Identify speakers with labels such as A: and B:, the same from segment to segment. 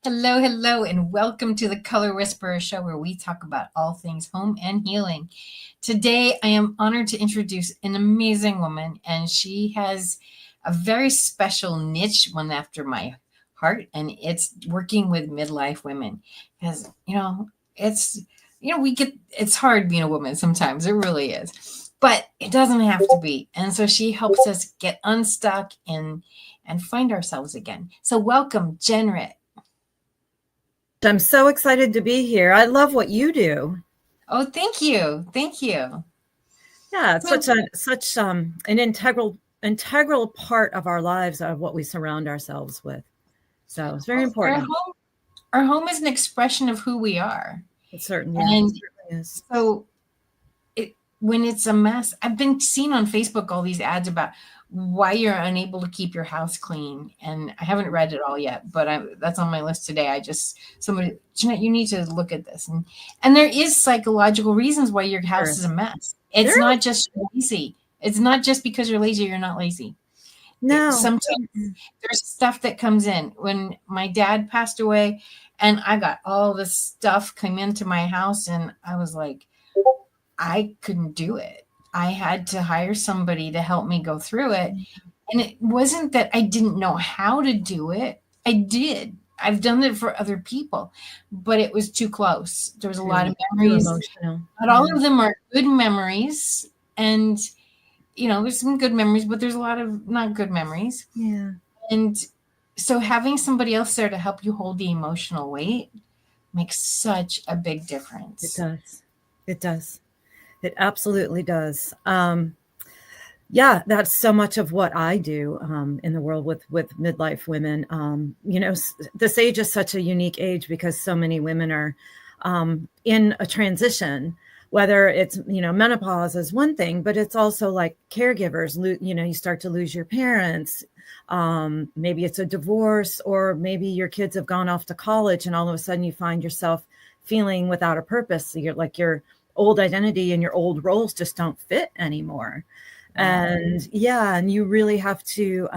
A: Hello, hello, and welcome to the Color Whisperer Show, where we talk about all things home and healing. Today, I am honored to introduce an amazing woman, and she has a very special niche, one after my heart, and it's working with midlife women. Because, it's hard being a woman sometimes, it really is. But it doesn't have to be. And so she helps us get unstuck and find ourselves again. So welcome, Jen Ritt.
B: I'm so excited to be here. I love what you do.
A: Oh, thank you. Thank you.
B: Yeah, it's such an integral part of our lives of what we surround ourselves with. So it's very important.
A: Our home is an expression of who we are.
B: It certainly is.
A: So when it's a mess, I've been seeing on Facebook all these ads about why you're unable to keep your house clean. And I haven't read it all yet, but that's on my list today. Jeanette, you need to look at this. And there is psychological reasons why your house is a mess. It's not just lazy. It's not just because you're lazy, you're not lazy.
B: No.
A: Sometimes there's stuff that comes in. When my dad passed away and I got all this stuff come into my house, and I was like, I couldn't do it. I had to hire somebody to help me go through it. And it wasn't that I didn't know how to do it. I did. I've done it for other people, but it was too close. There was a lot of memories. Not all of them are good memories. And, there's some good memories, but there's a lot of not good memories.
B: Yeah.
A: And so having somebody else there to help you hold the emotional weight makes such a big difference.
B: It does. It does. It absolutely does. Yeah, that's so much of what I do in the world with midlife women. This age is such a unique age because so many women are in a transition, whether it's, menopause is one thing, but it's also like caregivers, you start to lose your parents. Maybe it's a divorce, or maybe your kids have gone off to college and all of a sudden you find yourself feeling without a purpose. So you're like your old identity and your old roles just don't fit anymore. And and you really have to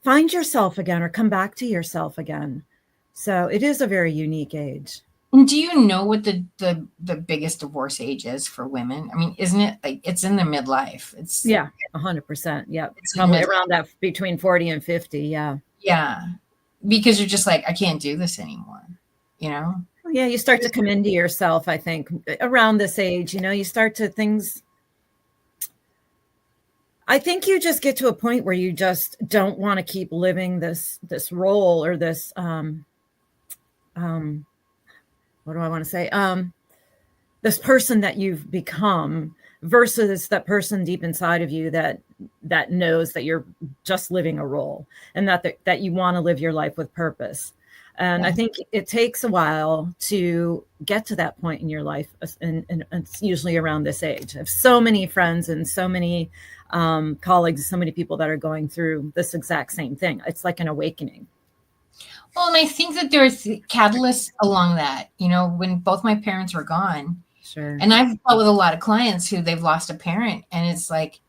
B: find yourself again or come back to yourself again. So it is a very unique age.
A: And do you know what the biggest divorce age is for women? I mean, isn't it like it's in the midlife? It's
B: 100%. Yeah. It's probably around that between 40 and 50. Yeah.
A: Yeah. Because you're just like, I can't do this anymore, Yeah,
B: you start to come into yourself, I think, around this age. You start to I think you just get to a point where you just don't want to keep living this role or this what do I want to say? This person that you've become versus that person deep inside of you that knows that you're just living a role and that you want to live your life with purpose. And I think it takes a while to get to that point in your life. And it's usually around this age. I have so many friends and so many colleagues, so many people that are going through this exact same thing. It's like an awakening.
A: Well, and I think that there's catalysts along that, when both my parents were gone.
B: Sure.
A: And I've dealt with a lot of clients who they've lost a parent, and it's like,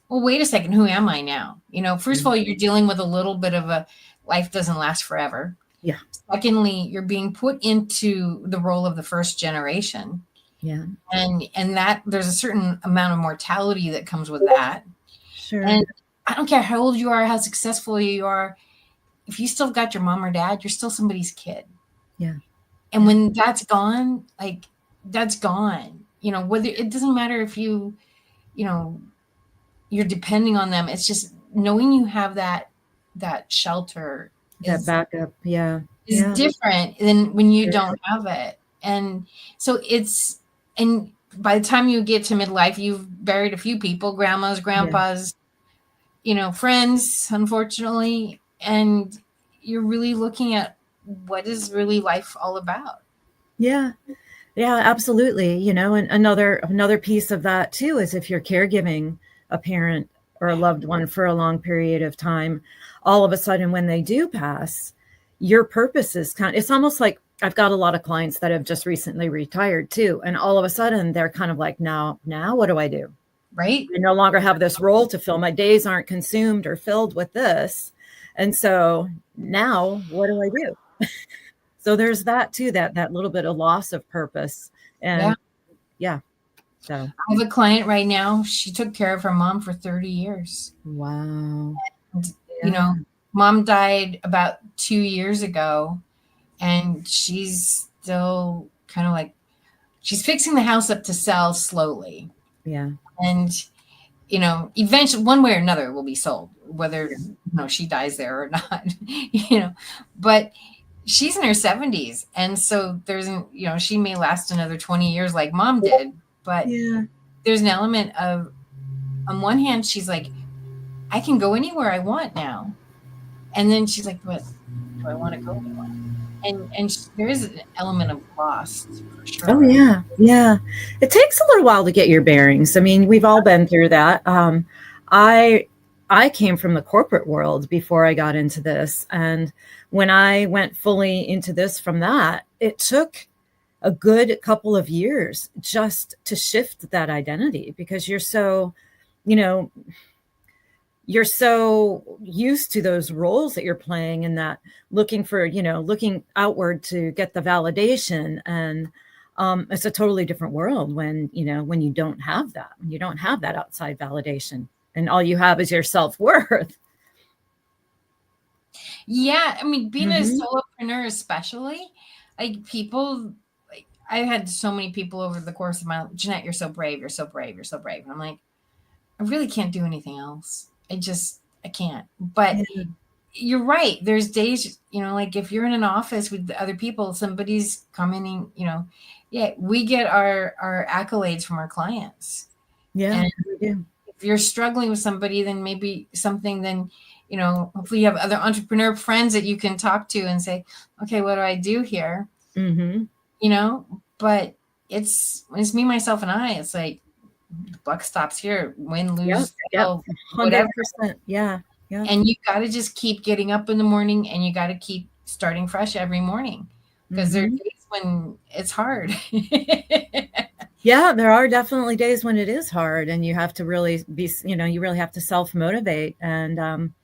A: well, wait a second, who am I now? First of all, you're dealing with a little bit of a life doesn't last forever.
B: Yeah.
A: Secondly, you're being put into the role of the first generation.
B: Yeah.
A: And that there's a certain amount of mortality that comes with that.
B: Sure.
A: And I don't care how old you are, how successful you are. If you still got your mom or dad, you're still somebody's kid.
B: Yeah.
A: And when that's gone, like that's gone. Whether it doesn't matter if you're depending on them. It's just knowing you have that shelter.
B: That backup. Yeah.
A: Is different than when you don't have it. And so and by the time you get to midlife, you've buried a few people, grandmas, grandpas, friends, unfortunately. And you're really looking at what is really life all about.
B: Yeah. Yeah, absolutely. And another piece of that too is if you're caregiving a parent or a loved one for a long period of time, all of a sudden when they do pass, your purpose is it's almost like I've got a lot of clients that have just recently retired too. And all of a sudden they're kind of like, now what do I do?
A: Right.
B: I no longer have this role to fill. My days aren't consumed or filled with this. And so now what do I do? So there's that too, that little bit of loss of purpose.
A: Yeah.
B: And yeah, so
A: I have a client right now. She took care of her mom for 30 years.
B: wow.
A: And,
B: Yeah.
A: mom died about 2 years ago, and she's still kind of like, she's fixing the house up to sell slowly.
B: Yeah.
A: And, eventually, one way or another, it will be sold, whether,
B: Yeah.
A: she dies there or not, but she's in her 70s. And so she may last another 20 years like mom did, but
B: Yeah.
A: there's an element of, on one hand, she's like, I can go anywhere I want now. And then she's like, but do I want to go anywhere? And there is an element of loss for sure.
B: Oh yeah. Yeah. It takes a little while to get your bearings. I mean, we've all been through that. I came from the corporate world before I got into this. And when I went fully into this from that, it took a good couple of years just to shift that identity, because you're so used to those roles that you're playing, and that looking outward to get the validation. And it's a totally different world when you don't have that, outside validation, and all you have is your self-worth.
A: Yeah. I mean, being a solopreneur, especially, like, people, like, I've had so many people over the course of my, Jeanette, you're so brave. You're so brave. You're so brave. And I'm like, I really can't do anything else. I can't. But
B: Yeah.
A: you're right. There's days, like, if you're in an office with other people, somebody's commenting, we get our accolades from our clients.
B: Yeah.
A: And
B: We do.
A: if you're struggling with somebody, then maybe hopefully you have other entrepreneur friends that you can talk to and say, okay, what do I do here?
B: Mm-hmm.
A: But when it's me, myself, and I, it's like, buck stops here, win, lose,
B: Yep. 100%. Yeah. Yeah.
A: And you got to just keep getting up in the morning, and you got to keep starting fresh every morning, because there are days when it's hard.
B: Yeah, there are definitely days when it is hard, and you have to really be, you really have to self-motivate, and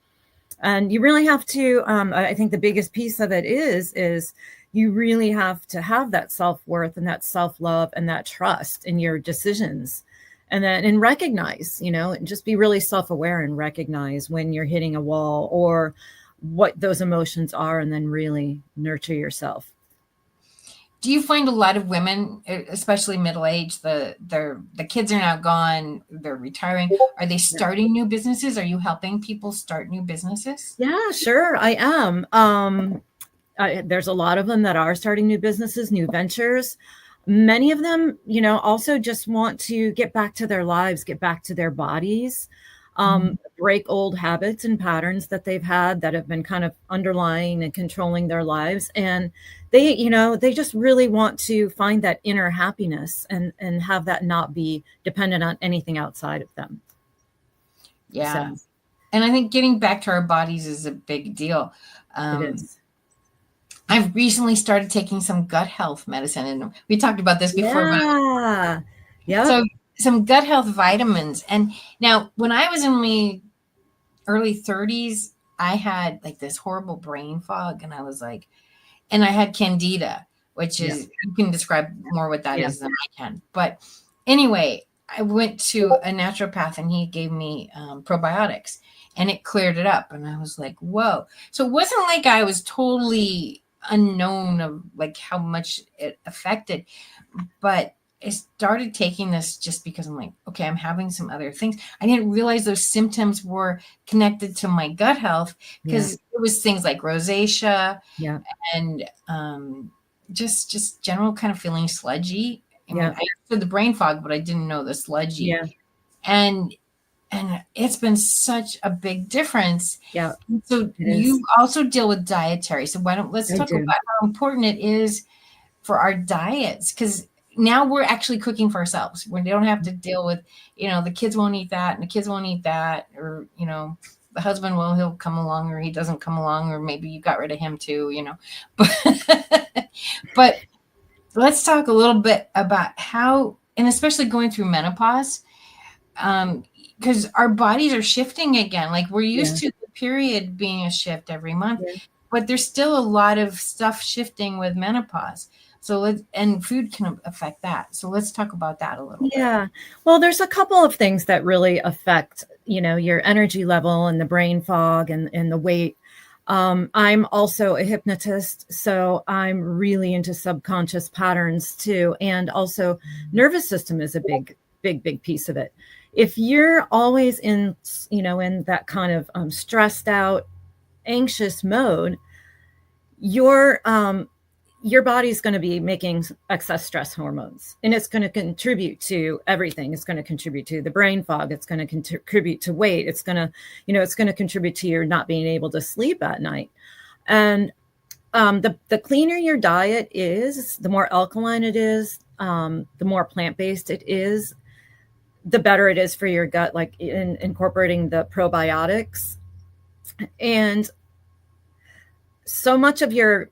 B: you really have to, I think the biggest piece of it is you really have to have that self-worth and that self-love and that trust in your decisions. And recognize, and just be really self-aware and recognize when you're hitting a wall or what those emotions are, and then really nurture yourself.
A: Do you find a lot of women, especially middle-aged, the kids are now gone, they're retiring, are they starting new businesses? Are you helping people start new businesses?
B: Yeah, sure, I am. There's a lot of them that are starting new businesses, new ventures. Many of them, also just want to get back to their lives, get back to their bodies, break old habits and patterns that they've had that have been kind of underlying and controlling their lives. And they just really want to find that inner happiness and have that not be dependent on anything outside of them.
A: Yeah. So. And I think getting back to our bodies is a big deal.
B: It is.
A: I've recently started taking some gut health medicine, and we talked about this before.
B: Yeah. Yeah.
A: So some gut health vitamins. And now, when I was in my early 30s, I had like this horrible brain fog, and I was like, and I had candida, which is, you can describe more what that is than I can. But anyway, I went to a naturopath, and he gave me probiotics, and it cleared it up. And I was like, whoa. So it wasn't like I was totally unknown of like how much it affected, but I started taking this just because I'm like, okay, I'm having some other things. I didn't realize those symptoms were connected to my gut health, because it was things like rosacea and just general kind of feeling sludgy. I mean, I understood the brain fog, but I didn't know the sludgy.
B: Yeah.
A: And it's been such a big difference.
B: Yeah.
A: So you also deal with dietary. So let's talk about how important it is for our diets, because now we're actually cooking for ourselves. We don't have to deal with, the kids won't eat that, and the kids won't eat that, or, the husband, he'll come along, or he doesn't come along, or maybe you got rid of him too, But let's talk a little bit about how, and especially going through menopause, because our bodies are shifting again. Like, we're used to the period being a shift every month,
B: Yeah.
A: but there's still a lot of stuff shifting with menopause. So and food can affect that. So let's talk about that a little bit.
B: Yeah. Well, there's a couple of things that really affect, your energy level and the brain fog and the weight. I'm also a hypnotist, so I'm really into subconscious patterns too. And also nervous system is a big piece of it. If you're always in that kind of stressed out, anxious mode, your body's going to be making excess stress hormones, and it's going to contribute to everything. It's going to contribute to the brain fog. It's going to contribute to weight. It's going to, it's going to contribute to your not being able to sleep at night. And the cleaner your diet is, the more alkaline it is, the more plant-based it is, the better it is for your gut, like in incorporating the probiotics. And so much of your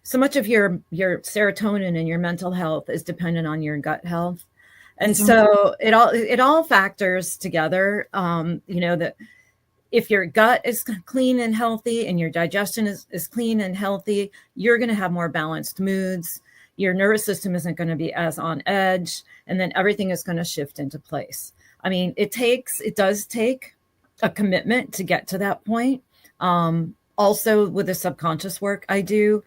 B: serotonin and your mental health is dependent on your gut health. And so it all factors together. That if your gut is clean and healthy and your digestion is clean and healthy, you're going to have more balanced moods. Your nervous system isn't going to be as on edge, and then everything is going to shift into place. I mean, it does take a commitment to get to that point. Also with the subconscious work I do,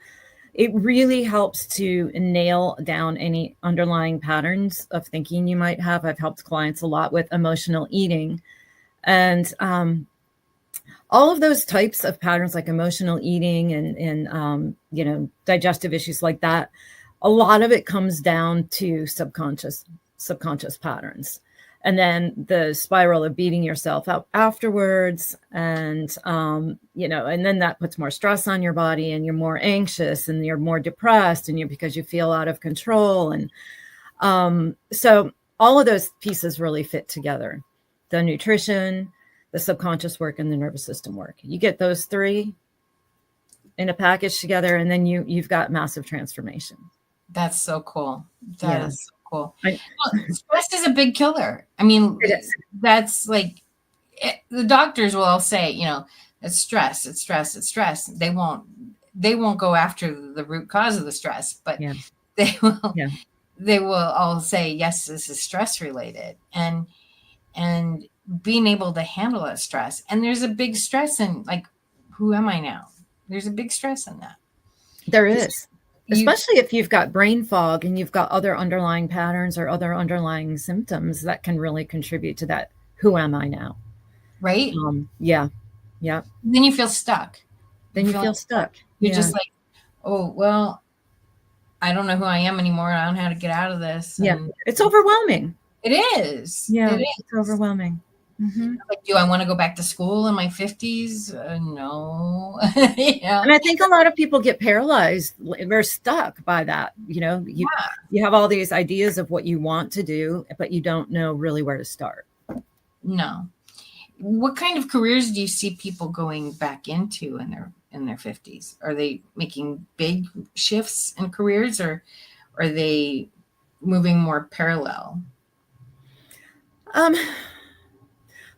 B: it really helps to nail down any underlying patterns of thinking you might have. I've helped clients a lot with emotional eating, and all of those types of patterns, like emotional eating and digestive issues like that. A lot of it comes down to subconscious patterns. And then the spiral of beating yourself up afterwards. And, and then that puts more stress on your body, and you're more anxious and you're more depressed, and because you feel out of control. And so all of those pieces really fit together: the nutrition, the subconscious work, and the nervous system work. You get those three in a package together, and then you've got massive transformation.
A: That's so cool. That is so cool. Stress is a big killer. I mean, that's like the doctors will all say, it's stress, it's stress, it's stress. They won't go after the root cause of the stress, but they will. Yeah. They will all say, yes, this is stress related, and being able to handle that stress. And there's a big stress in, like, who am I now? There's a big stress in that.
B: There is. Especially if you've got brain fog and you've got other underlying patterns or other underlying symptoms that can really contribute to that. Who am I now?
A: Right?
B: Yeah.
A: Then you feel stuck.
B: You feel stuck.
A: You're just like, oh, well, I don't know who I am anymore. I don't know how to get out of this.
B: And it's overwhelming.
A: It is.
B: Yeah, it's overwhelming.
A: Mm-hmm. Like, do I want to go back to school in my 50s? No.
B: And I think a lot of people get paralyzed. They're stuck by that. You have all these ideas of what you want to do, but you don't know really where to start.
A: No. What kind of careers do you see people going back into in their 50s? Are they making big shifts in careers, or are they moving more parallel?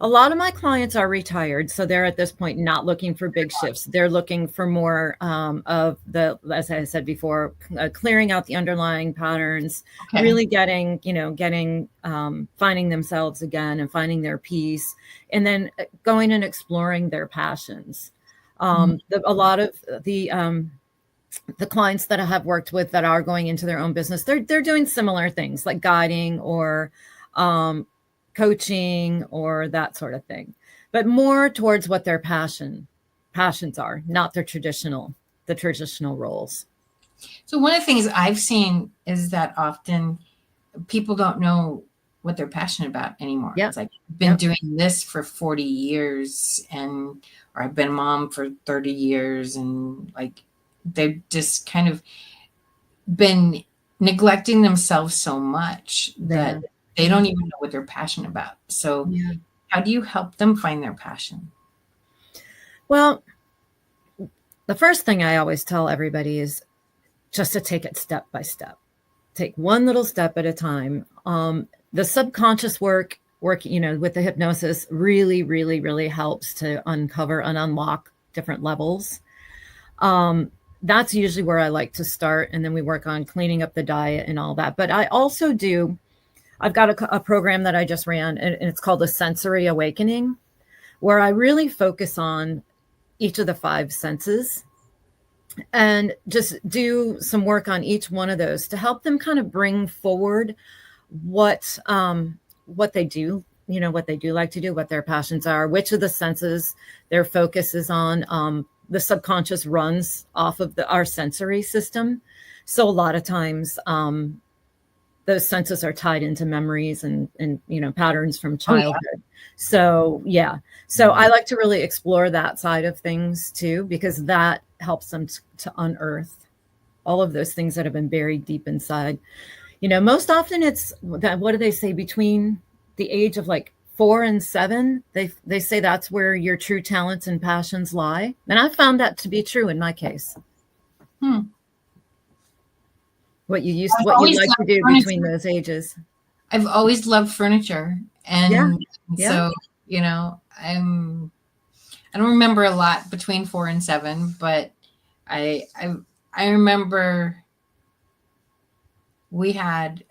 B: A lot of my clients are retired, so they're at this point not looking for big shifts. They're looking for more of the, as I said before, clearing out the underlying patterns, really getting, finding themselves again and finding their peace, and then going and exploring their passions. A lot of the clients that I have worked with that are going into their own business, they're doing similar things like guiding or coaching or that sort of thing, but more towards what their passions are, not the traditional roles.
A: So one of the things I've seen is that often people don't know what they're passionate about anymore. It's like, I've been doing this for 40 years or I've been a mom for 30 years. And like, they've just kind of been neglecting themselves so much that they don't even know what they're passionate about. So how do you help them find their passion?
B: Well, the first thing I always tell everybody is just to take it step by step. Take one little step at a time. The subconscious work work, with the hypnosis really, really, really helps to uncover and unlock different levels. That's usually where I like to start. And then we work on cleaning up the diet and all that. But I've got a program that I just ran, and it's called a Sensory Awakening, where I really focus on each of the 5 senses and just do some work on each one of those to help them kind of bring forward what they do, what they do like to do, what their passions are, which of the senses their focus is on. The subconscious runs off of our sensory system. So a lot of times, those senses are tied into memories and patterns from childhood. Oh, yeah. So I like to really explore that side of things too, because that helps them to unearth all of those things that have been buried deep inside. Most often it's that, what do they say, between the age of like 4 and 7, they say that's where your true talents and passions lie. And I found that to be true in my case. What you like to do furniture between those ages.
A: I've always loved furniture. And so, I don't remember a lot between 4 and 7, but I remember we had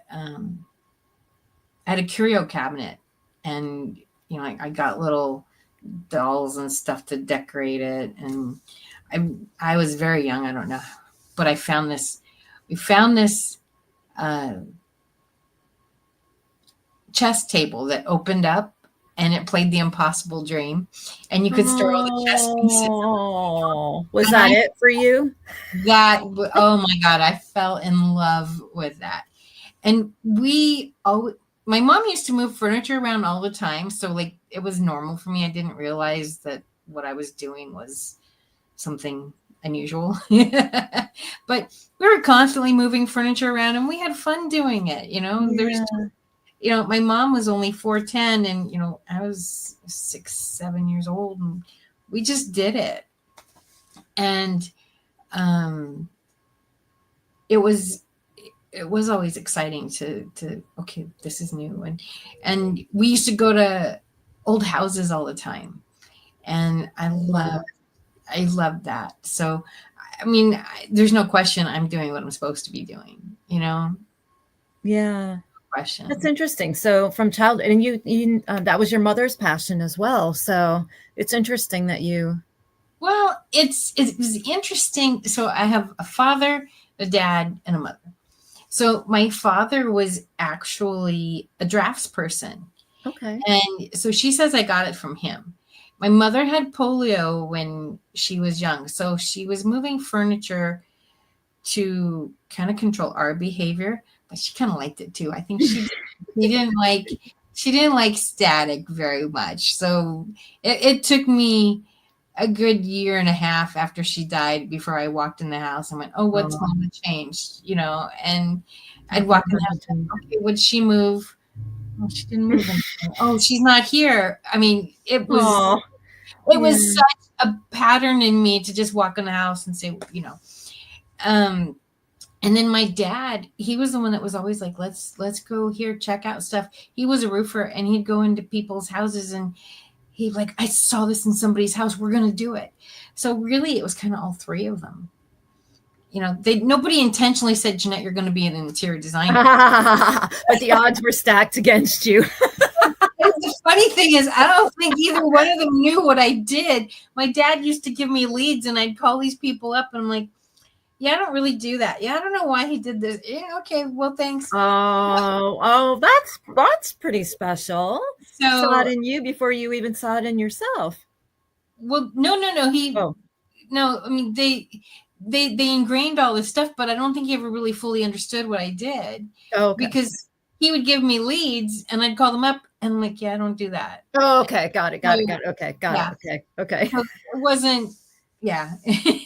A: a curio cabinet, and I got little dolls and stuff to decorate it, and I was very young, I don't know, but we found this chess table that opened up, and it played The Impossible Dream, and you could store all the chess pieces.
B: Oh, was that it for you?
A: Oh my God, I fell in love with that. And my mom used to move furniture around all the time. So like, it was normal for me. I didn't realize that what I was doing was something unusual. But we were constantly moving furniture around, and we had fun doing it. My mom was only 4'10", and I was 6, 7 years old, and we just did it. And it was always exciting to okay, this is new, and we used to go to old houses all the time, and I loved that. So I mean, there's no question I'm doing what I'm supposed to be doing,
B: Yeah.
A: Question.
B: That's interesting. So from childhood, and you that was your mother's passion as well. So it's interesting that you.
A: Well, it was interesting. So I have a father, a dad, and a mother. So my father was actually a drafts person.
B: Okay.
A: And so she says I got it from him. My mother had polio when she was young, so she was moving furniture to kind of control our behavior, but she kind of liked it too. I think she didn't like static very much. So it took me a good year and a half after she died before I walked in the house and went, oh, what's Mama changed? And I'd walk in the house and, okay, would she move? Oh, she didn't move anything. Oh, she's not here. I mean, it was such a pattern in me to just walk in the house and say, and then my dad, he was the one that was always like, let's go here, check out stuff. He was a roofer, and he'd go into people's houses, and he'd like, I saw this in somebody's house, we're going to do it. So really, it was kind of all 3 of them. Nobody intentionally said, Jeanette, you're going to be an interior designer.
B: But the odds were stacked against you.
A: The funny thing is, I don't think either one of them knew what I did. My dad used to give me leads, and I'd call these people up, and I'm like, yeah, I don't really do that. Yeah, I don't know why he did this. Yeah, okay, well, thanks.
B: Oh, that's pretty special. So saw it in you before you even saw it in yourself.
A: Well, no. No, I mean, they ingrained all this stuff, but I don't think he ever really fully understood what I did.
B: Oh, okay.
A: Because he would give me leads, and I'd call them up, and I'm like, yeah, I don't do that.
B: Oh, okay, got it. Okay, got it. Okay.
A: So it wasn't. Yeah.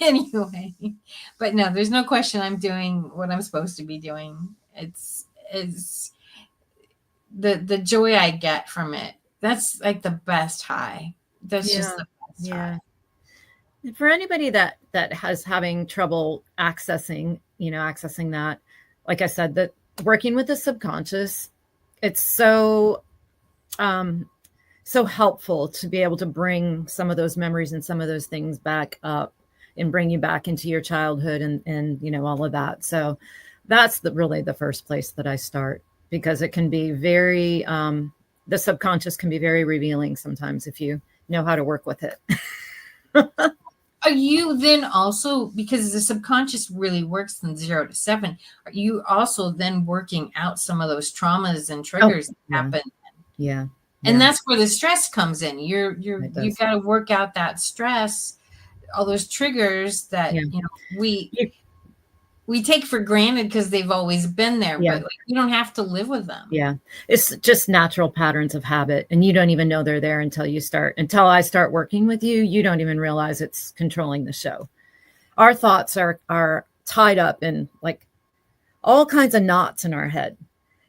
A: Anyway, but no, there's no question I'm doing what I'm supposed to be doing. It's the joy I get from it. That's like the best high. That's just the best high.
B: For anybody that has having trouble accessing that, like I said, that working with the subconscious, it's so um, so helpful to be able to bring some of those memories and some of those things back up and bring you back into your childhood and all of that. So that's really the first place that I start, because it can be very the subconscious can be very revealing sometimes if you know how to work with it.
A: Are you then also, because the subconscious really works from 0 to 7, are you also then working out some of those traumas and triggers that happen?
B: Yeah.
A: And that's where the stress comes in. You've got to work out that stress, all those triggers that we take for granted because they've always been there, but you don't have to live with them.
B: Yeah. It's just natural patterns of habit. And you don't even know they're there until I start working with you. You don't even realize it's controlling the show. Our thoughts are tied up in like all kinds of knots in our head.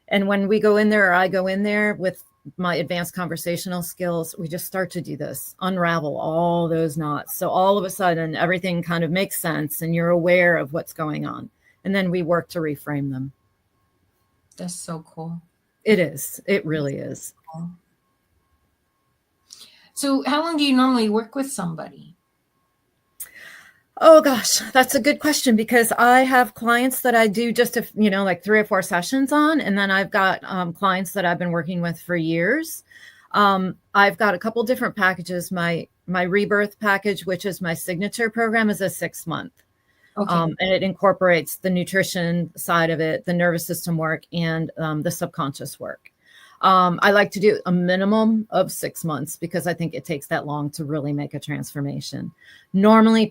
B: And when we go in there, or I go in there with my advanced conversational skills, we just start to do this, unravel all those knots. So all of a sudden, everything kind of makes sense and you're aware of what's going on. And then we work to reframe them.
A: That's so cool.
B: It is. It really is.
A: Cool. So how long do you normally work with somebody?
B: Oh gosh, that's a good question, because I have clients that I do just like 3 or 4 sessions on, and then I've got clients that I've been working with for years. I've got a couple different packages. My Rebirth package, which is my signature program, is a 6-month. Okay. And it incorporates the nutrition side of it, the nervous system work, and the subconscious work. I like to do a minimum of 6 months because I think it takes that long to really make a transformation. Normally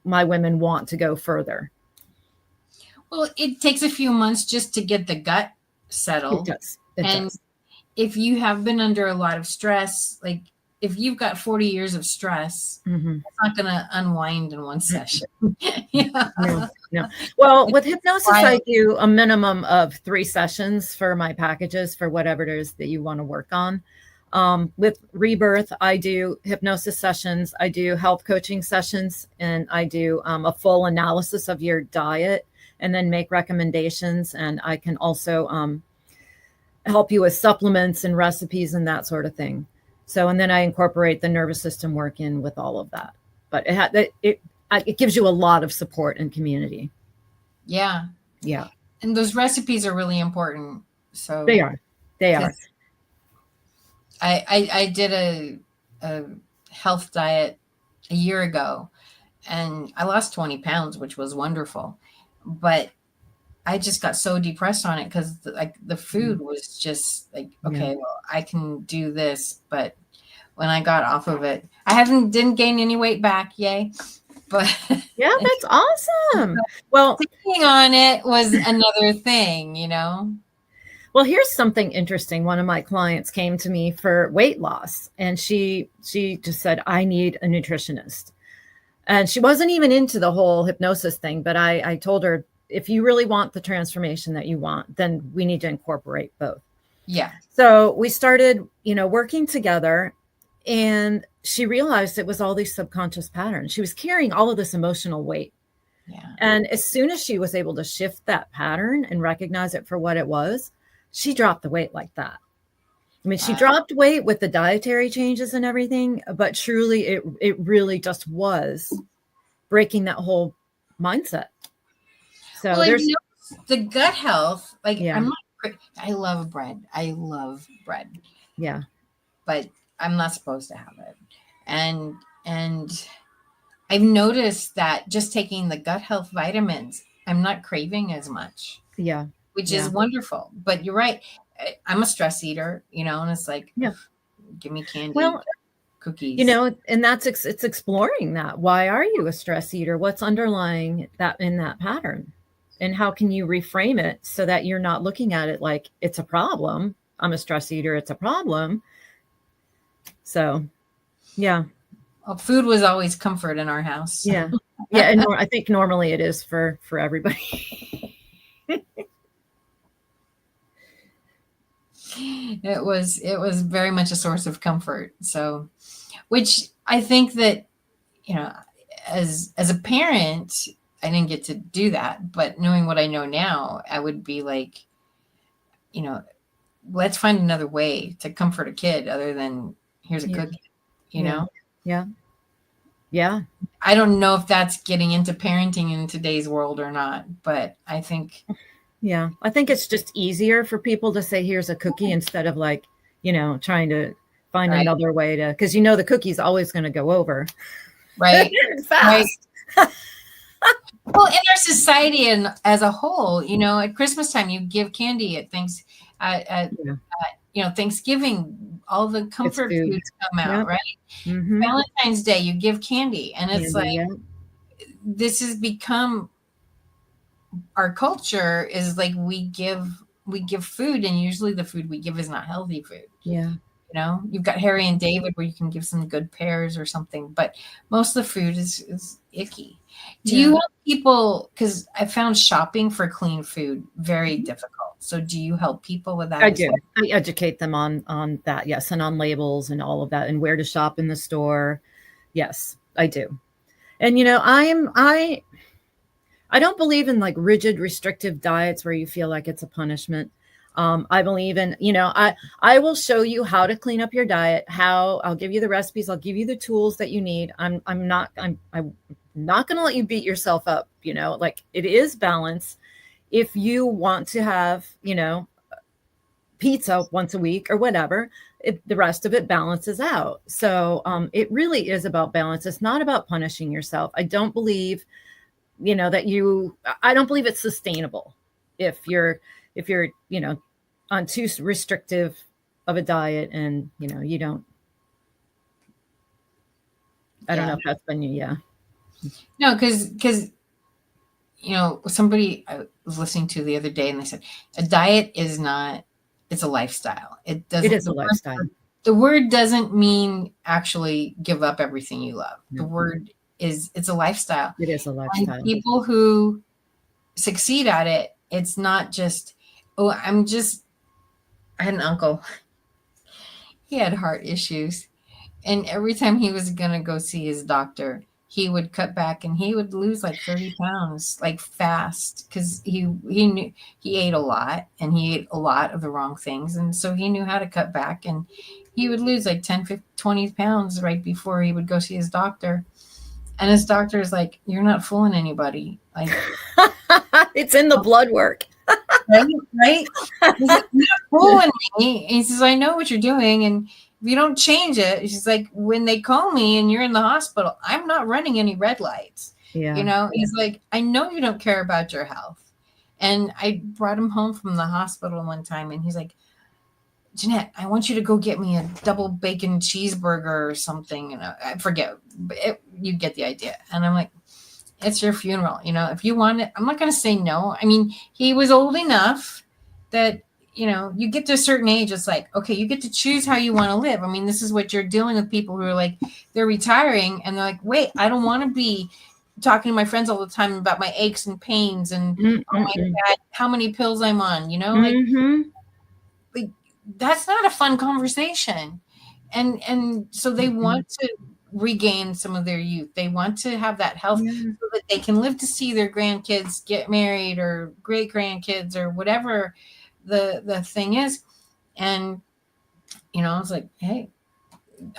B: my women want to go further.
A: Well, it takes a few months just to get the gut settled.
B: It does.
A: If you have been under a lot of stress, like if you've got 40 years of stress, it's not going to unwind in one session.
B: No. Well, with hypnosis, I do a minimum of 3 sessions for my packages for whatever it is that you want to work on. With Rebirth, I do hypnosis sessions, I do health coaching sessions, and I do a full analysis of your diet and then make recommendations. And I can also help you with supplements and recipes and that sort of thing. So, and then I incorporate the nervous system work in with all of that. But it gives you a lot of support and community.
A: Yeah.
B: Yeah.
A: And those recipes are really important. So
B: they are.
A: I did a health diet a year ago, and I lost 20 pounds, which was wonderful. But I just got so depressed on it because the food was just like, okay, well, I can do this. But when I got off of it, didn't gain any weight back. Yay. But
B: yeah, that's awesome. Well,
A: thinking on it was another thing,
B: Well, here's something interesting. One of my clients came to me for weight loss, and she just said, I need a nutritionist. And she wasn't even into the whole hypnosis thing, but I told her, if you really want the transformation that you want, then we need to incorporate both.
A: Yeah.
B: So we started, working together, and she realized it was all these subconscious patterns. She was carrying all of this emotional weight.
A: Yeah.
B: And as soon as she was able to shift that pattern and recognize it for what it was, she dropped the weight like that. I mean, she dropped weight with the dietary changes and everything, but truly it really just was breaking that whole mindset. So there's
A: the gut health, I love bread. I love bread.
B: Yeah.
A: But I'm not supposed to have it. And I've noticed that just taking the gut health vitamins, I'm not craving as much.
B: Yeah.
A: Which is wonderful. But you're right. I'm a stress eater, and it's like, give me candy, cookies.
B: And it's exploring that. Why are you a stress eater? What's underlying that in that pattern? And how can you reframe it so that you're not looking at it like it's a problem? I'm a stress eater. It's a problem. So, yeah.
A: Well, food was always comfort in our house.
B: Yeah. Yeah. And I think normally it is for everybody.
A: It was very much a source of comfort. So, which I think that, as a parent, I didn't get to do that, but knowing what I know now, I would be like, let's find another way to comfort a kid other than here's a
B: Yeah.
A: cookie, you know?
B: Yeah. Yeah.
A: I don't know if that's getting into parenting in today's world or not, but I think.
B: Yeah. I think it's just easier for people to say, here's a cookie instead of like, trying to find
A: Right.
B: another way to, because the cookie's always going to go over.
A: Right.
B: Fast.
A: Right. Well, in our society and as a whole, at Christmas time, you give candy at Thanksgiving, all the comfort foods come out, right?
B: Mm-hmm.
A: Valentine's Day, you give candy. And it's
B: Candy,
A: this has become our culture is like we give food, and usually the food we give is not healthy food.
B: Yeah.
A: You've got Harry and David where you can give some good pears or something, but most of the food is icky. Do you help people? Because I found shopping for clean food very difficult. So do you help people with that?
B: I do. I educate them on that. Yes. And on labels and all of that and where to shop in the store. Yes, I do. And, I don't believe in like rigid restrictive diets where you feel like it's a punishment. I believe in, I will show you how to clean up your diet, I'll give you the recipes. I'll give you the tools that you need. I'm not going to let you beat yourself up. Like it is balance. If you want to have, pizza once a week or whatever, the rest of it balances out. So it really is about balance. It's not about punishing yourself. I don't believe, I don't believe it's sustainable if you're, on too restrictive of a diet and, you don't, I don't know if that's been you. Yeah.
A: No, because somebody I was listening to the other day and they said a diet is not, it's a lifestyle. It is
B: a lifestyle.
A: The word doesn't mean actually give up everything you love.
B: No.
A: The word is, it's a lifestyle.
B: It is a lifestyle.
A: And people who succeed at it, it's not just, I had an uncle, he had heart issues. And every time he was going to go see his doctor, he would cut back and he would lose like 30 pounds, like fast, because he knew he ate a lot and he ate a lot of the wrong things. And so he knew how to cut back, and he would lose like 10, 15, 20 pounds right before he would go see his doctor. And his doctor is like, you're not fooling anybody. Like,
B: it's in the blood work.
A: Right? He's like, you're not fooling me. And he says, I know what you're doing. And if you don't change it, she's like, when they call me and you're in the hospital, I'm not running any red lights.
B: Yeah.
A: He's like, I know you don't care about your health. And I brought him home from the hospital one time and he's like, Jeanette, I want you to go get me a double bacon cheeseburger or something. I forget, but you get the idea. And I'm like, it's your funeral. If you want it, I'm not going to say no. I mean, he was old enough that, you get to a certain age, it's like, okay, you get to choose how you want to live. I mean, this is what you're dealing with, people who are like, they're retiring and they're like, wait, I don't want to be talking to my friends all the time about my aches and pains and oh my God, how many pills I'm on, like that's not a fun conversation. And so they want to regain some of their youth. They want to have that health so that they can live to see their grandkids get married or great grandkids or whatever the thing is. And I was like, hey,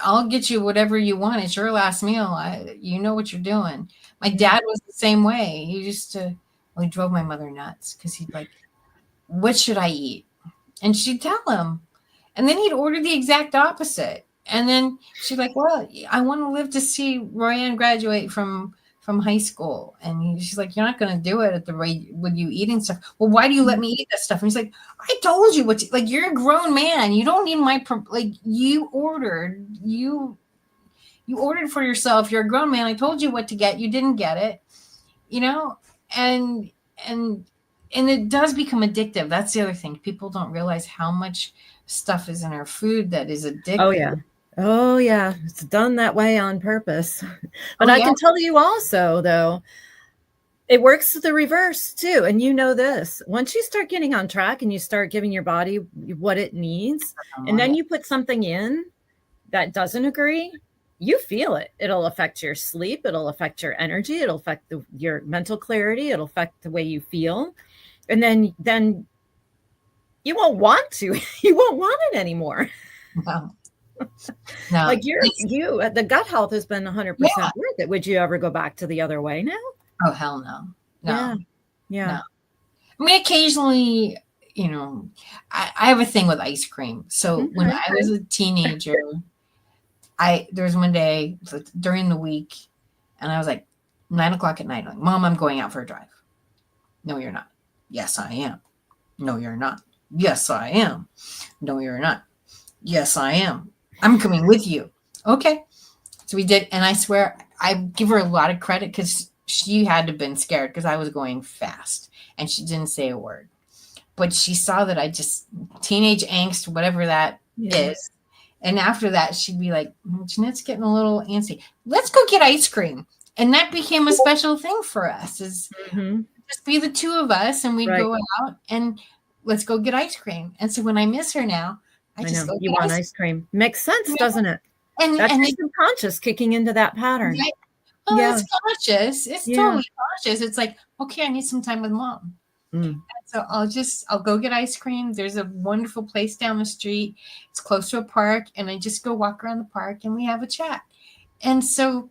A: I'll get you whatever you want. It's your last meal. You know what you're doing. My dad was the same way. He used to, he drove my mother nuts because he'd like, what should I eat? And she'd tell him. And then he'd order the exact opposite. And then she's like, well, I want to live to see Royanne graduate from high school. And she's like, you're not going to do it at the rate with you eating stuff. Well, why do you let me eat that stuff? And he's like, I told you what like, you're a grown man. You don't need you ordered for yourself. You're a grown man. I told you what to get. You didn't get it, and it does become addictive. That's the other thing. People don't realize how much stuff is in our food that is addictive.
B: Oh yeah. It's done that way on purpose. But I can tell you also though, it works the reverse too. And this, once you start getting on track and you start giving your body what it needs, and then you put something in that doesn't agree, you feel it. It'll affect your sleep. It'll affect your energy. It'll affect your mental clarity. It'll affect the way you feel. And then you won't want to. You won't want it anymore.
A: No, no.
B: Like the gut health has been 100%
A: Yeah.
B: worth it. Would you ever go back to the other way now?
A: Oh, hell no.
B: Yeah.
A: No,
B: Yeah.
A: no. I mean, occasionally, I have a thing with ice cream. So when I was a teenager, there was one day during the week, and I was like 9 o'clock at night. I'm like, Mom, I'm going out for a drive. No, you're not. Yes, I am. No, you're not. Yes, I am. No, you're not. Yes, I am. I'm coming with you. Okay. So we did. And I swear, I give her a lot of credit because she had to have been scared because I was going fast and she didn't say a word. But she saw that I just teenage angst, whatever that is. And after that, she'd be like, Jeanette's getting a little antsy. Let's go get ice cream. And that became a special thing for us is just be the two of us and we'd go out and let's go get ice cream. And so when I miss her now, I just go
B: you want ice cream. Makes sense, doesn't it? And that's your subconscious kicking into that pattern.
A: Right? Oh, it's conscious. It's totally conscious. It's like, okay, I need some time with Mom. And so I'll go get ice cream. There's a wonderful place down the street. It's close to a park. And I just go walk around the park and we have a chat. And so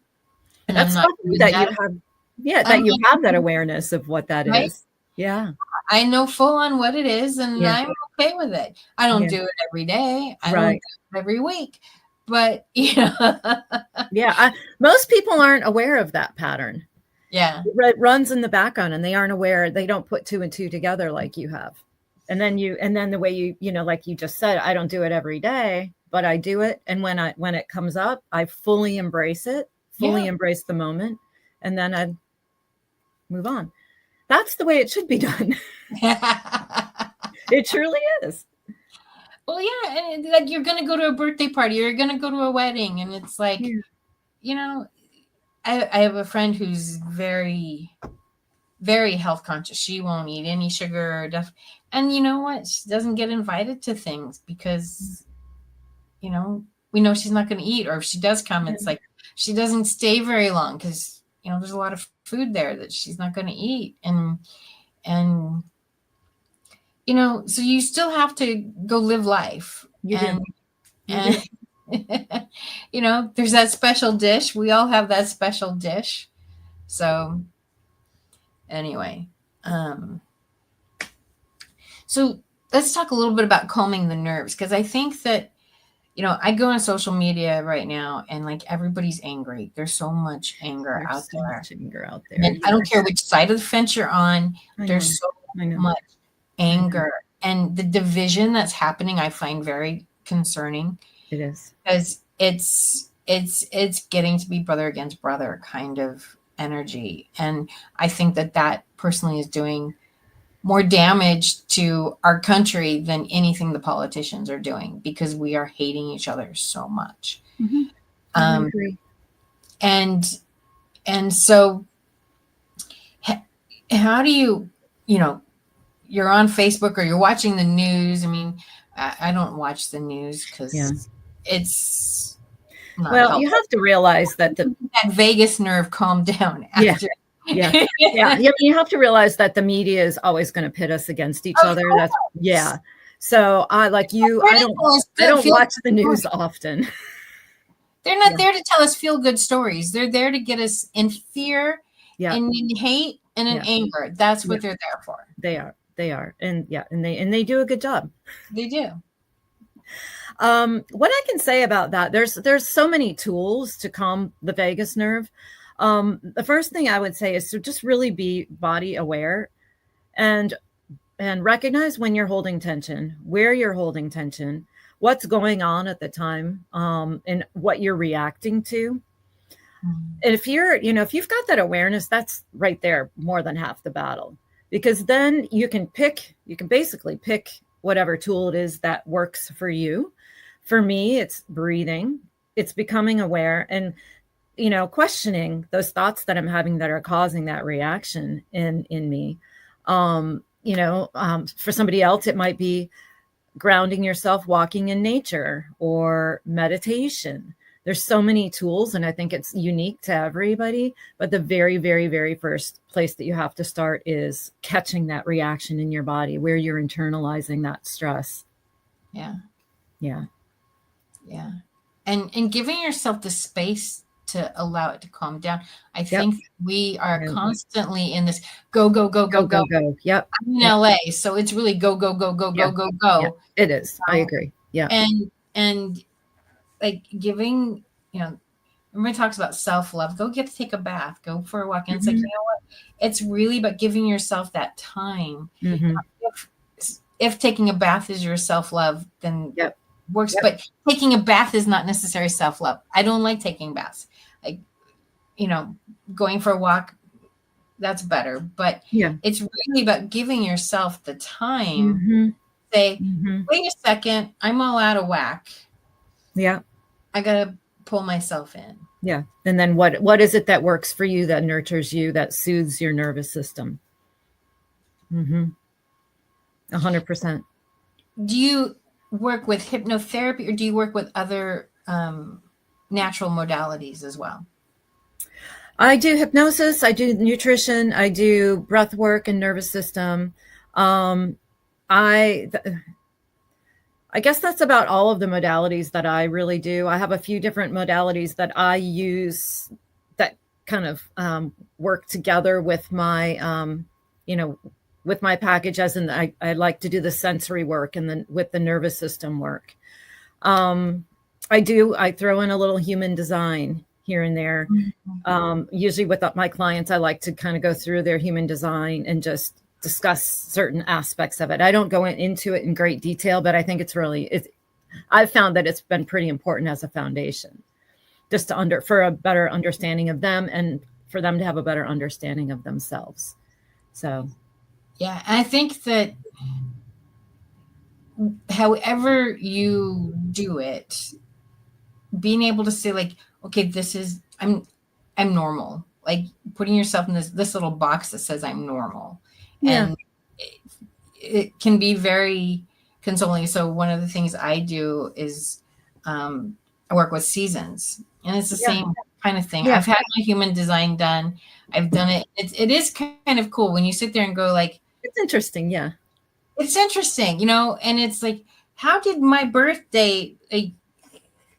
B: that's that you have, that you have that awareness of what that is. Yeah.
A: I know full on what it is and I'm okay with it. I don't do it every day. I don't do it every week. But,
B: most people aren't aware of that pattern.
A: Yeah.
B: It runs in the background and they aren't aware. They don't put two and two together like you have. And then the way you like you just said, I don't do it every day, but I do it. And when it comes up, I fully embrace it, embrace the moment. And then I move on. That's the way it should be done. It truly is.
A: Well, yeah. And like you're going to go to a birthday party, you're going to go to a wedding. And it's like, I have a friend who's very, very health conscious. She won't eat any sugar or stuff. And you know what? She doesn't get invited to things because, we know she's not going to eat. Or if she does come, it's like she doesn't stay very long because, there's a lot of food there that she's not going to eat. And so you still have to go live life. And there's that special dish. We all have that special dish. So anyway, so let's talk a little bit about calming the nerves. Cause I think that, I go on social media right now and like everybody's angry. There's so much anger out there. And I don't care which side of the fence you're on. There's so much anger and the division that's happening. I find very concerning.
B: It is
A: because it's getting to be brother against brother kind of energy. And I think that personally is doing more damage to our country than anything the politicians are doing because we are hating each other so much.
B: I agree.
A: And so how do you, you're on Facebook or you're watching the news. I mean, I don't watch the news because it's not helpful.
B: You have to realize that that
A: vagus nerve calmed down after.
B: You have to realize that the media is always going to pit us against each other. So I don't watch the news often.
A: They're not there to tell us feel good stories. They're there to get us in fear and in hate and in anger. That's what they're there for.
B: They are. And they do a good job.
A: They do.
B: What I can say about that, there's so many tools to calm the vagus nerve. The first thing I would say is to just really be body aware and recognize when you're holding tension, where you're holding tension, what's going on at the time, and what you're reacting to. And if you've got that awareness, that's right there more than half the battle, because then you can basically pick whatever tool it is that works for you. For me, it's breathing, it's becoming aware and, questioning those thoughts that I'm having that are causing that reaction in me. For somebody else, it might be grounding yourself, walking in nature or meditation. there's so many tools, and I think it's unique to everybody. But the very, very, very first place that you have to start is catching that reaction in your body where you're internalizing that stress.
A: Yeah.
B: Yeah.
A: Yeah. And giving yourself the space to allow it to calm down. I think we are constantly in this go, go, go, go, go.
B: Yep.
A: I'm in LA, so it's really go, go, go, go, go, go, go.
B: Yeah, it is. I agree. Yeah.
A: And like giving, everybody talks about self-love. Go get to take a bath, go for a walk. And it's like, you know what? It's really about giving yourself that time. If taking a bath is your self-love, then works. But taking a bath is not necessarily self-love. I don't like taking baths. Like, going for a walk, that's better. But it's really about giving yourself the time. Say, wait a second, I'm all out of whack.
B: Yeah.
A: I gotta pull myself in.
B: Yeah. And then what is it that works for you, that nurtures you, that soothes your nervous system? 100%.
A: Do you work with hypnotherapy, or do you work with other natural modalities as well?
B: I do hypnosis, I do nutrition, I do breath work and nervous system. I guess that's about all of the modalities that I really do. I have a few different modalities that I use that kind of work together with my, with my package, as in I like to do the sensory work and then with the nervous system work. I throw in a little human design here and there. Usually with my clients, I like to kind of go through their human design and just discuss certain aspects of it. I don't go into it in great detail, but I think I've found that it's been pretty important as a foundation, just for a better understanding of them and for them to have a better understanding of themselves. So,
A: yeah, I think that however you do it, being able to say like, okay, I'm normal, like putting yourself in this little box that says I'm normal. And it can be very consoling. So one of the things I do is I work with seasons, and it's the same kind of thing. I've had my human design done. I've done it. It is kind of cool when you sit there and go like,
B: it's interesting. Yeah.
A: It's interesting, and it's like, how did my birthday,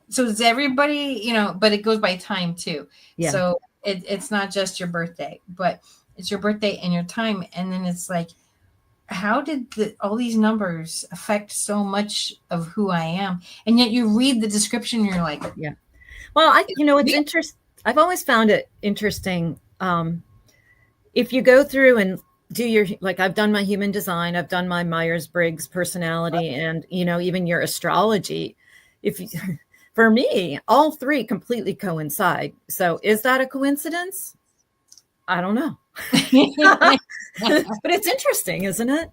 A: so it's everybody, but it goes by time too. Yeah. So it's not just your birthday, but it's your birthday and your time. And then it's like, how did all these numbers affect so much of who I am? And yet you read the description and you're like,
B: yeah. Well, it's interesting. I've always found it interesting. If you go through and do I've done my human design, I've done my Myers-Briggs personality, and, even your astrology. For me, all three completely coincide. So is that a coincidence? I don't know. But it's interesting, isn't it?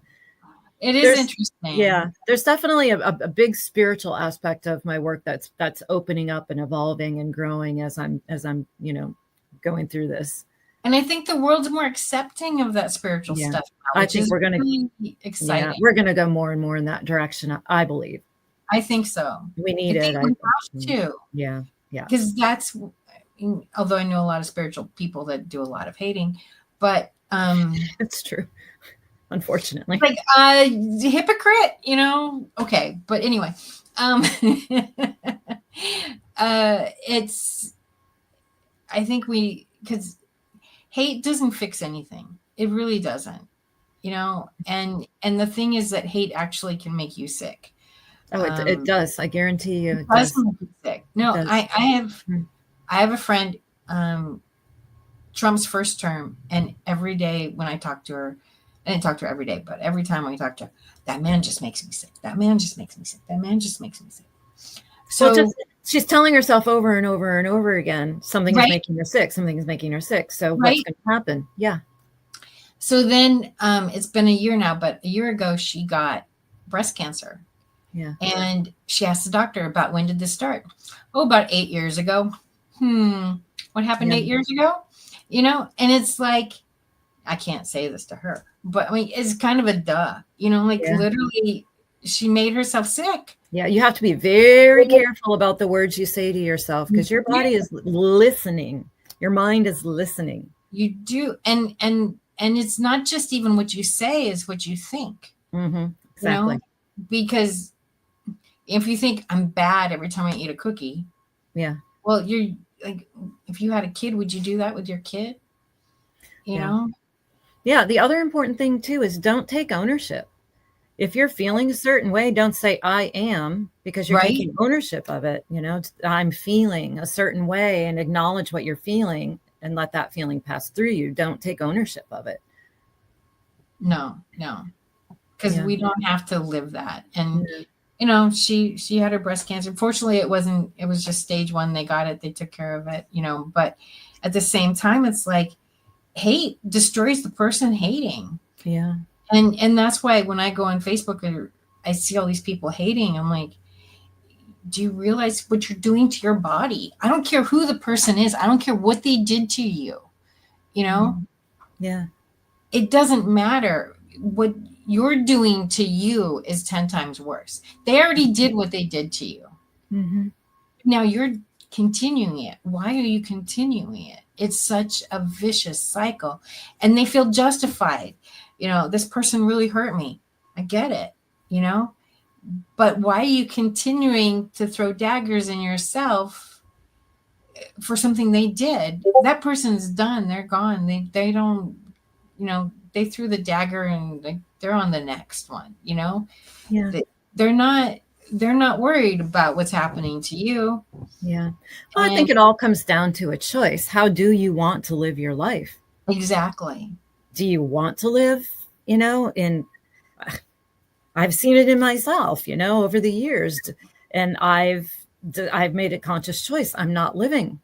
A: It is interesting.
B: Yeah. There's definitely a big spiritual aspect of my work that's opening up and evolving and growing as I'm, going through this.
A: And I think the world's more accepting of that spiritual stuff now,
B: I think we're going to
A: really exciting.
B: We're going to go more and more in that direction, I believe.
A: I think so.
B: We need it.
A: We have to.
B: Yeah. Yeah.
A: Because that's, although I know a lot of spiritual people that do a lot of hating, but
B: it's true. Unfortunately.
A: Like hypocrite, Okay. But anyway, I think because hate doesn't fix anything. It really doesn't, and the thing is that hate actually can make you sick.
B: Oh, it does. I guarantee you.
A: It does make you sick. No, I have a friend, Trump's first term, and every day when I talk to her, I didn't talk to her every day, but every time I talk to her, that man just makes me sick. That man just makes me sick. That man just makes me sick. So
B: she's telling herself over and over and over again, something is making her sick. Something is making her sick. So what's going to happen? Yeah.
A: So then it's been a year now, but a year ago she got breast cancer.
B: Yeah.
A: And she asked the doctor about when did this start? Oh, about 8 years ago. What happened 8 years ago? And it's like, I can't say this to her, but I mean, it's kind of a duh, literally she made herself sick.
B: Yeah, you have to be very careful about the words you say to yourself, because your body is listening. Your mind is listening.
A: You do. And it's not just even what you say, is what you think.
B: Exactly.
A: You know? Because if you think I'm bad every time I eat a cookie,
B: yeah,
A: well, you're like, if you had a kid, would you do that with your kid? You know?
B: Yeah. The other important thing too is don't take ownership. If you're feeling a certain way, don't say I am, because you're taking ownership of it. You know, I'm feeling a certain way, and acknowledge what you're feeling and let that feeling pass through you. Don't take ownership of it.
A: No, because we don't have to live that. And you know, she had her breast cancer. Fortunately, it was just stage 1. They got it, they took care of it, you know. But at the same time, it's like, hate destroys the person hating.
B: Yeah.
A: And that's why when I go on Facebook and I see all these people hating, I'm like, do you realize what you're doing to your body? I don't care who the person is. I don't care what they did to you. You know?
B: Yeah.
A: It doesn't matter. What you're doing to you is 10 times worse. They already did what they did to you. Now you're continuing it. Why are you continuing it? It's such a vicious cycle. And they feel justified. You know, this person really hurt me. I get it, you know? But why are you continuing to throw daggers in yourself for something they did? That person's done. They're gone. They don't, you know, they threw the dagger and they're on the next one, you know?
B: Yeah.
A: They're not worried about what's happening to you.
B: Yeah. Well, I think it all comes down to a choice. How do you want to live your life?
A: Exactly.
B: Do you want to live, you know, I've seen it in myself, you know, over the years, and I've made a conscious choice. I'm not living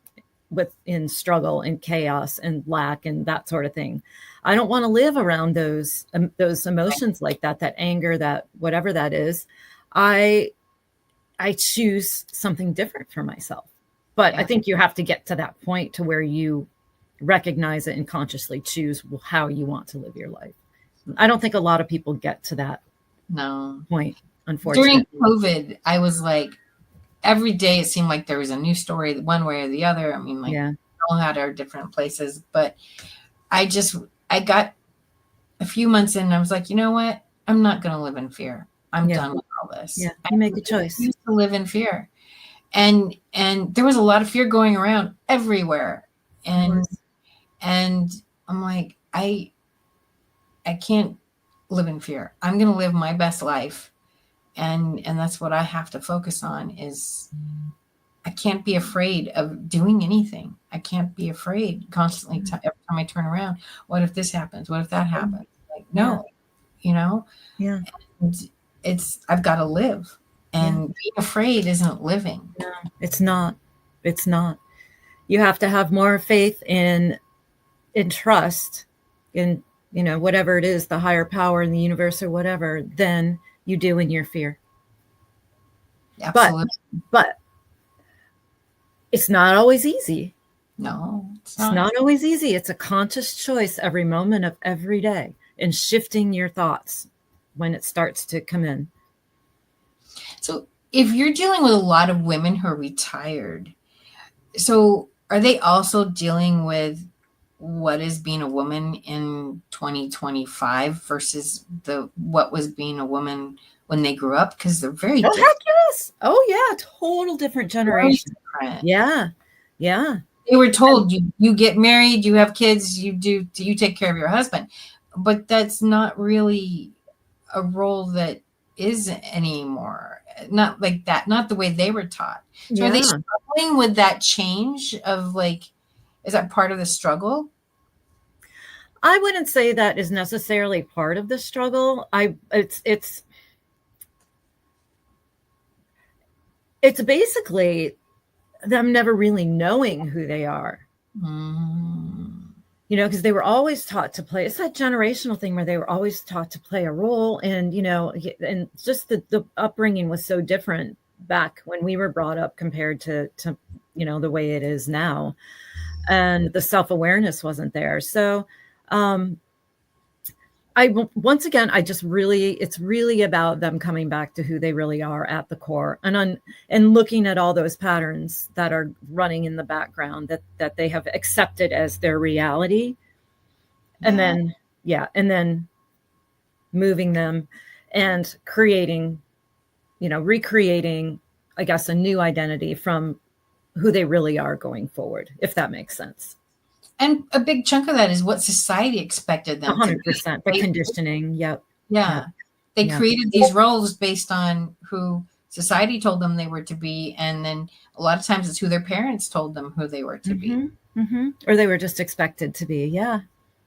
B: in struggle and chaos and lack and that sort of thing. I don't want to live around those emotions like that anger, that whatever that is. I choose something different for myself. But I think you have to get to that point to where you recognize it and consciously choose how you want to live your life. I don't think a lot of people get to that point, unfortunately.
A: During COVID, I was like, every day it seemed like there was a new story, one way or the other. I mean, like, we all had our different places, but I got a few months in and I was like, you know what? I'm not going to live in fear. I'm done with all this.
B: Yeah, you make a choice.
A: I used to live in fear. And there was a lot of fear going around everywhere. And I'm like, I can't live in fear. I'm going to live my best life. And that's what I have to focus on. Is I can't be afraid of doing anything. I can't be afraid constantly every time I turn around. What if this happens? What if that happens? Like, no, you know?
B: Yeah.
A: And I've got to live. And being afraid isn't living.
B: No, it's not. It's not. You have to have more faith in trust in, you know, whatever it is, the higher power in the universe or whatever, than you do in your fear.
A: Absolutely.
B: But it's not always easy.
A: No,
B: it's not always easy. It's a conscious choice every moment of every day, and shifting your thoughts when it starts to come in.
A: So if you're dealing with a lot of women who are retired, so are they also dealing with what is being a woman in 2025 versus what was being a woman when they grew up? Because they're very different.
B: Heck yes. Oh yeah, total different generation. Yeah.
A: They were told you get married, you have kids, you take care of your husband, but that's not really a role that is anymore. Not like that. Not the way they were taught. So are they struggling with that change of like? Is that part of the struggle?
B: I wouldn't say that is necessarily part of the struggle. It's basically them never really knowing who they are. You know, because they were always taught to play. It's that generational thing where they were always taught to play a role. And, you know, and just the upbringing was so different back when we were brought up compared to, you know, the way it is now. And the self-awareness wasn't there. So once again, it's really about them coming back to who they really are at the core, and looking at all those patterns that are running in the background that they have accepted as their reality. And then moving them and creating, recreating, I guess, a new identity from who they really are going forward, if that makes sense.
A: And a big chunk of that is what society expected them
B: 100%,
A: to
B: the
A: be.
B: conditioning. Yep.
A: Yeah. They created these roles based on who society told them they were to be. And then a lot of times it's who their parents told them who they were to be.
B: Or they were just expected to be. Yeah.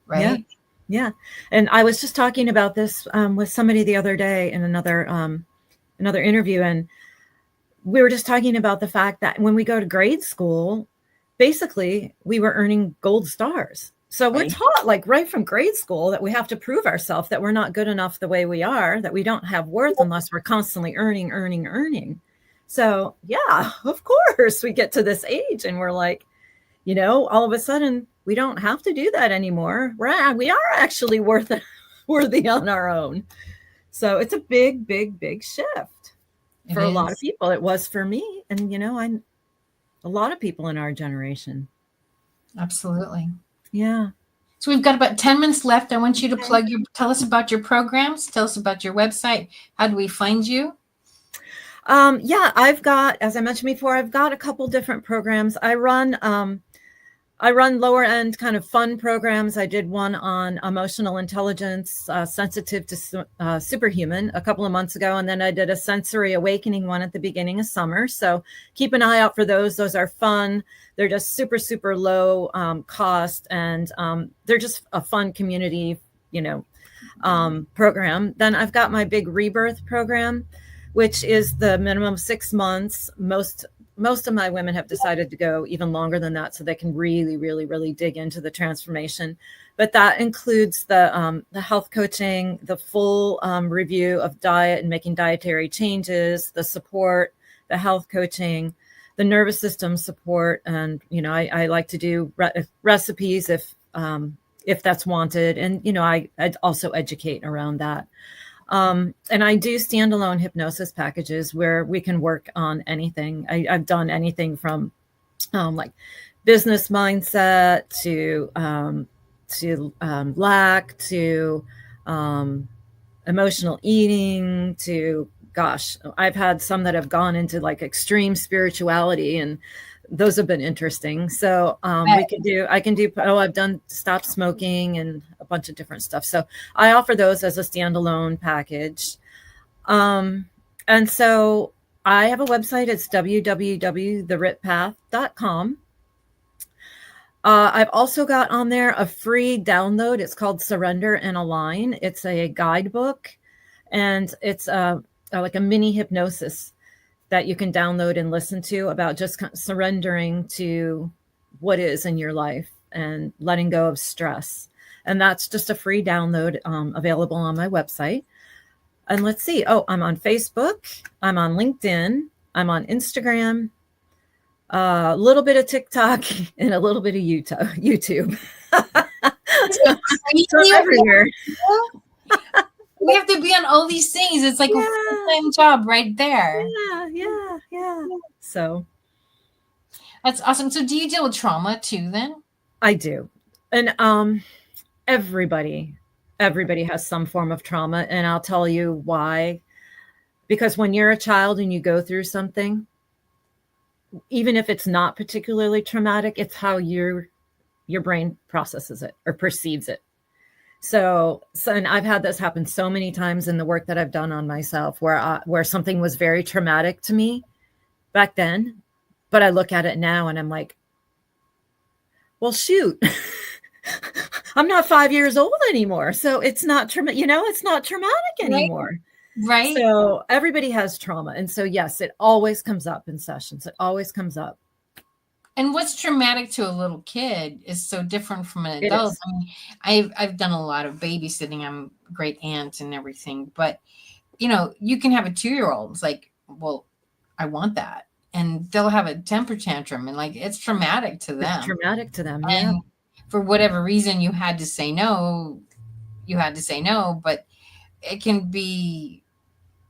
A: Right.
B: Yeah. And I was just talking about this with somebody the other day in another interview. And we were just talking about the fact that when we go to grade school, basically we were earning gold stars. So we're taught like right from grade school that we have to prove ourselves, that we're not good enough the way we are, that we don't have worth unless we're constantly earning. So yeah, of course we get to this age and we're like, all of a sudden we don't have to do that anymore. We are actually worthy on our own. So it's a big, big, big shift for a lot of people. It was for me. And, I'm a lot of people in our generation.
A: Absolutely.
B: Yeah.
A: So we've got about 10 minutes left. I want you to tell us about your programs. Tell us about your website. How do we find you?
B: I've got, as I mentioned before, I've got a couple different programs. I run lower end kind of fun programs. I did one on emotional intelligence, sensitive to superhuman a couple of months ago. And then I did a sensory awakening one at the beginning of summer. So keep an eye out for those. Those are fun. They're just super, super low cost. And they're just a fun community, program. Then I've got my big rebirth program, which is the minimum 6 months. Most of my women have decided to go even longer than that so they can really, really, really dig into the transformation. But that includes the health coaching, the full review of diet and making dietary changes, the support, the health coaching, the nervous system support. And, I like to do recipes if that's wanted. And, I'd also educate around that. And I do standalone hypnosis packages where we can work on anything. I've done anything from like business mindset to lack to emotional eating to, I've had some that have gone into like extreme spirituality, and those have been interesting. So I've done stop smoking and a bunch of different stuff. So I offer those as a standalone package. And so I have a website. It's www.theritpath.com. I've also got on there a free download. It's called Surrender and Align. It's a guidebook, and it's like a mini hypnosis that you can download and listen to about just surrendering to what is in your life and letting go of stress. And that's just a free download available on my website. And let's see. Oh, I'm on Facebook. I'm on LinkedIn. I'm on Instagram, a little bit of TikTok, and a little bit of YouTube. So everywhere.
A: We have to be on all these things. It's like a full-time job right there.
B: Yeah. So
A: that's awesome. So do you deal with trauma too then?
B: I do. And everybody has some form of trauma. And I'll tell you why. Because when you're a child and you go through something, even if it's not particularly traumatic, it's how your brain processes it or perceives it. So and I've had this happen so many times in the work that I've done on myself where something was very traumatic to me back then, but I look at it now and I'm like, well, shoot, I'm not 5 years old anymore. So it's not it's not traumatic anymore.
A: Right.
B: So everybody has trauma. And so, yes, it always comes up in sessions. It always comes up.
A: And what's traumatic to a little kid is so different from an adult. I mean, I've done a lot of babysitting. I'm a great aunt and everything, but you can have a 2-year-old. It's like, well, I want that, and they'll have a temper tantrum, and like it's traumatic to them.
B: It's traumatic to them,
A: and for whatever reason, you had to say no. you had to say no, but it can be,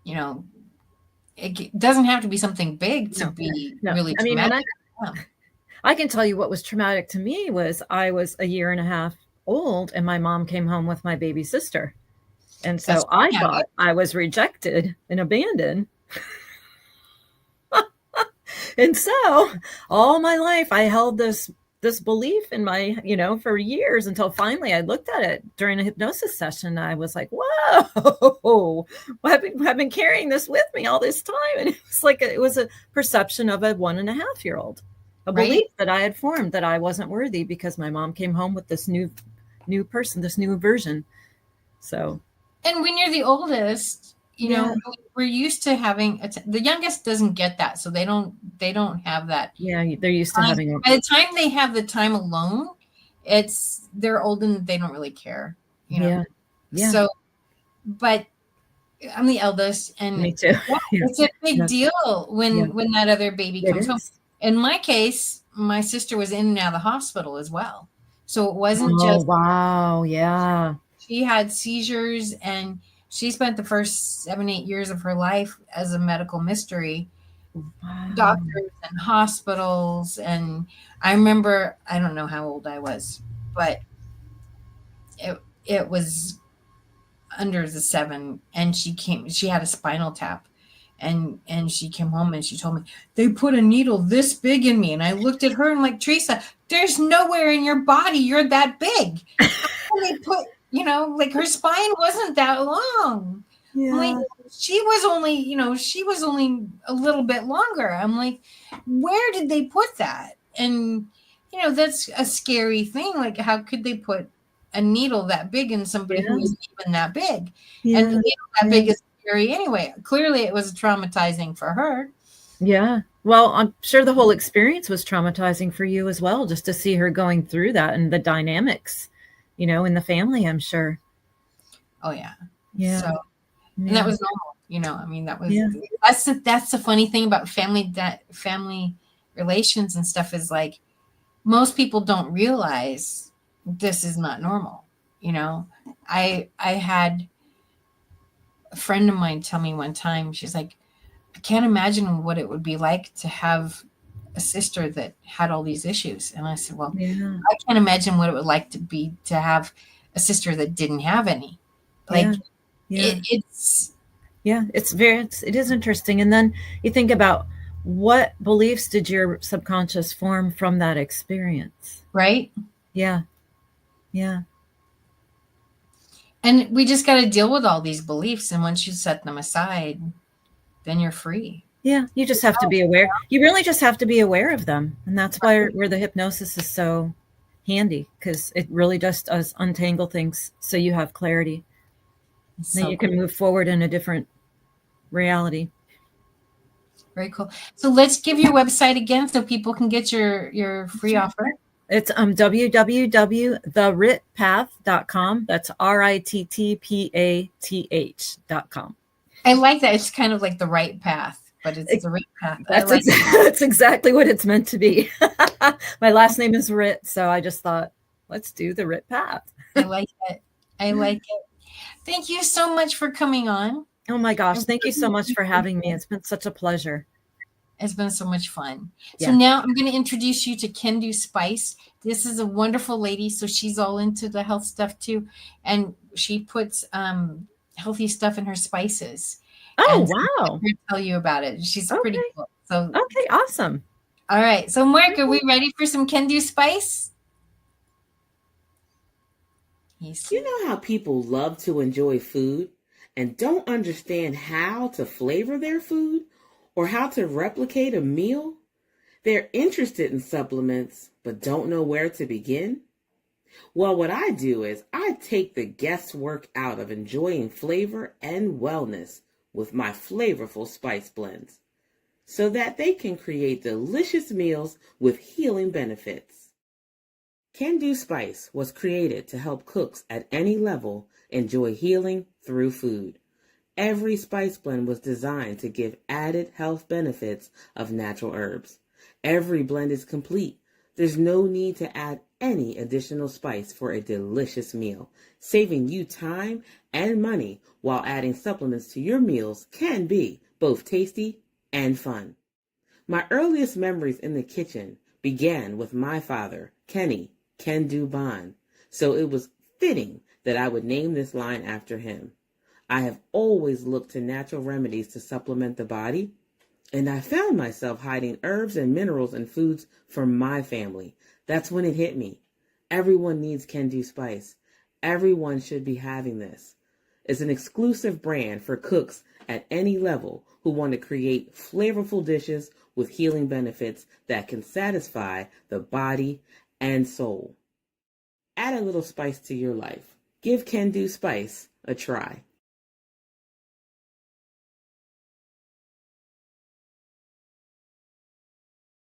A: you know, doesn't have to be something big to be
B: No.
A: really
B: I mean,
A: traumatic.
B: I can tell you what was traumatic to me was I was a year and a half old and my mom came home with my baby sister. And
A: That's
B: so I
A: traumatic.
B: thought I was rejected and abandoned. And so all my life I held this belief in my, for years until finally I looked at it during a hypnosis session. I was like, whoa, I've been carrying this with me all this time. And it was like, it was a perception of a 1.5-year-old, a
A: Right?
B: belief that I had formed that I wasn't worthy because my mom came home with this new person, this new version. So.
A: And when you're the oldest,
B: Yeah.
A: we're used to having the youngest doesn't get that, so they don't have that.
B: Yeah, they're used to having.
A: By the time they have the time alone, they're old and they don't really care.
B: Yeah.
A: So, but I'm the eldest, and
B: Me too. Yeah.
A: it's a big deal when that other baby
B: It
A: comes home.
B: is.
A: In my case, my sister was in and out of the hospital as well, so it wasn't
B: Oh,
A: just.
B: wow. Yeah.
A: She had seizures, and she spent the first 7-8 years of her life as a medical mystery.
B: Wow.
A: Doctors and hospitals. And I remember, I don't know how old I was, but it was under the 7, and she had a spinal tap, and she came home and she told me they put a needle this big in me. And I looked at her and like, Teresa, there's nowhere in your body you're that big. They put, like her spine wasn't that long.
B: Yeah.
A: Like, she was only a little bit longer. I'm like, where did they put that? And that's a scary thing. Like, how could they put a needle that big in somebody who isn't even that big?
B: Yeah.
A: And the needle that big is scary anyway. Clearly it was traumatizing for her.
B: Yeah. Well, I'm sure the whole experience was traumatizing for you as well, just to see her going through that and the dynamics, in the family, I'm sure.
A: Oh yeah.
B: Yeah.
A: So, and that was normal, I mean, that was, that's the funny thing about family relations and stuff, is like, most people don't realize this is not normal. I had a friend of mine tell me one time, she's like, I can't imagine what it would be like to have a sister that had all these issues. And I said, well, I can't imagine what it would like to have a sister that didn't have any. Like, it
B: is interesting. And then you think about, what beliefs did your subconscious form from that experience?
A: Right?
B: Yeah.
A: And we just got to deal with all these beliefs. And once you set them aside, then you're free.
B: Yeah. You just have to be aware. You really just have to be aware of them. And that's where the hypnosis is so handy, because it really just does untangle things so you have clarity. Then you can move forward in a different reality.
A: Very cool. So let's give your website again so people can get your free offer.
B: It's www.theritpath.com. That's RITTPATH.com.
A: I like that. It's kind of like the right path, but it's the right path.
B: That's exactly what it's meant to be. My last name is Rit, so I just thought, let's do the Rit Path.
A: I like it. Thank you so much for coming on.
B: Oh my gosh. Thank you so much for having me. It's been such a pleasure.
A: It's been so much fun. So now I'm going to introduce you to Can Do Spice. This is a wonderful lady. So she's all into the health stuff too. And she puts healthy stuff in her spices.
B: Oh,
A: and
B: wow.
A: I'm going to tell you about it. She's pretty cool. So,
B: okay, awesome.
A: All right. So Mark, are we ready for some Can Do Spice?
C: You know how people love to enjoy food and don't understand how to flavor their food or how to replicate a meal? They're interested in supplements, but don't know where to begin? Well, what I do is I take the guesswork out of enjoying flavor and wellness with my flavorful spice blends, so that they can create delicious meals with healing benefits. Can Do Spice was created to help cooks at any level enjoy healing through food. Every spice blend was designed to give added health benefits of natural herbs. Every blend is complete, There's no need to add any additional spice for a delicious meal. Saving you time and money while adding supplements to your meals can be both tasty and fun. My earliest memories in the kitchen began with my father, Kenny Can Do Bond, so it was fitting that I would name this line after him. I have always looked to natural remedies to supplement the body, and I found myself hiding herbs and minerals in foods for my family. That's when it hit me. Everyone needs Can Do Spice. Everyone should be having this. It's an exclusive brand for cooks at any level who want to create flavorful dishes with healing benefits that can satisfy the body and soul. Add a little spice to your life. Give Can Do Spice a try.